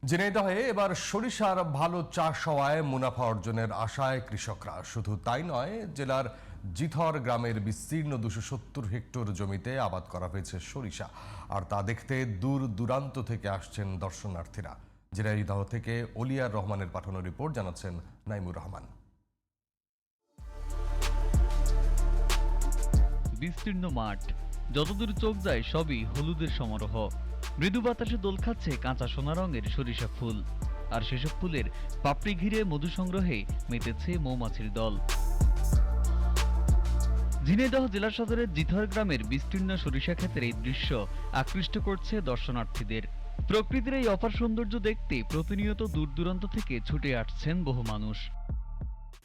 ঝিনাইদহে এবার সরিষার ভালো চাষ হওয়ায় মুনাফা অর্জনের আশায় কৃষকরা। শুধু তাই নয়, জেলার জিথর গ্রামের বিস্তীর্ণ 270 হেক্টর জমিতে আবাদ করা হয়েছে সরিষা। আর তা দেখতে দূর দূরান্ত থেকে আসছেন দর্শনার্থীরা। ঝিনাইদহ থেকে অলিয়ার রহমানের পাঠানো রিপোর্ট জানাচ্ছেন নাইমুর রহমান। বিস্তীর্ণ মাঠ, যতদূর চোখ যায় সবই হলুদের সমারোহ। মৃদু বাতাসে দোল খাচ্ছে কাঁচা সোনা রঙের সরিষা ফুল, আর সেসব ফুলের পাপড়ি ঘিরে মধু সংগ্রহে মেতেছে মৌমাছির দল। ঝিনাইদহ জেলা সদরের জিথর গ্রামের বিস্তীর্ণ সরিষা ক্ষেতের এই দৃশ্য আকৃষ্ট করছে দর্শনার্থীদের। প্রকৃতির এই অপার সৌন্দর্য দেখতে প্রতিনিয়ত দূর দূরান্ত থেকে ছুটে আসছেন বহু মানুষ।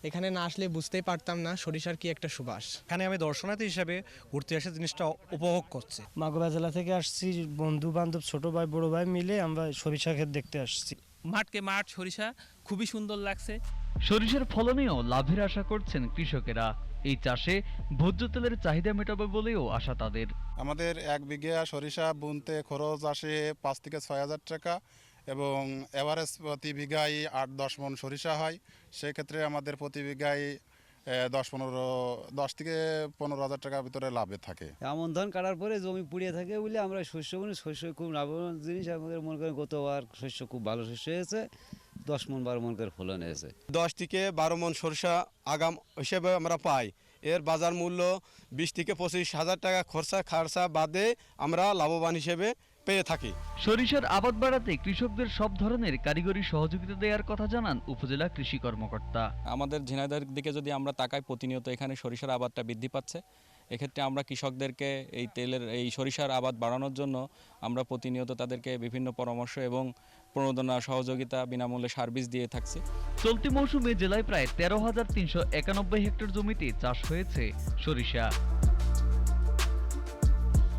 এখানে না আসলে বুঝতেই পারতাম না সরিষার কি একটা সুবাস। এখানে আমি দর্শনার্থী হিসেবে ঘুরতে এসে জিনিসটা উপভোগ করছি। মাগুরা জেলা থেকে আসছি, বন্ধু বান্ধব ছোট ভাই বড় ভাই মিলে আমরা সরিষা ক্ষেত দেখতে আসছি। মাঠকে মাঠ সরিষা খুবই সুন্দর লাগছে। সরিষার ফলনেও লাভের আশা করছেন কৃষকেরা। এই চাষে ভোজ্য তেলের চাহিদা মেটাবে বলেও আশা তাদের। আমাদের 1 বিঘা সরিষা বুনতে খরচ আসে 5 থেকে 6 হাজার টাকা এবং এভারেজ প্রতি বিঘায় 8-10 মণ সরিষা হয়। সেক্ষেত্রে আমাদের প্রতি বিঘায় 10 থেকে 15 হাজার টাকার ভিতরে লাভে থাকে। আমন ধান কাটার পরে জমি পুড়িয়ে থাকে বলে আমরা শস্য খুব লাভবান জিনিস। আমাদের মনে করেন গতবার শস্য খুব ভালো শস্য হয়েছে, 10 মণ 12 মণ করে ফলন হয়েছে। 10 থেকে 12 মণ সরিষা আগাম হিসেবে আমরা পাই। এর বাজার মূল্য 20 থেকে 25 হাজার টাকা খরচা বাদে আমরা লাভবান হিসেবে পেয়ে থাকি। সরিষার আবাদ বাড়াতে কৃষকদের সব ধরনের কারিগরি সহযোগিতা দেওয়ার কথা জানান উপজেলা কৃষি কর্মকর্তা। আমাদের ঝিনাইদহের দিকে যদি আমরা তাকাই, প্রতিনিয়ত এখানে সরিষার আবাদটা বৃদ্ধি পাচ্ছে। এক্ষেত্রে আমরা কৃষকদেরকে এই সরিষার আবাদ বাড়ানোর জন্য আমরা প্রতিনিয়ত তাদেরকে বিভিন্ন পরামর্শ এবং প্রণোদনা সহযোগিতা বিনামূল্যে সার্ভিস দিয়ে থাকছি। চলতি মৌসুমে জেলায় প্রায় 13,391 হেক্টর জমিতে চাষ হয়েছে সরিষা।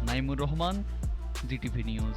Naimur Rahman, GTV news.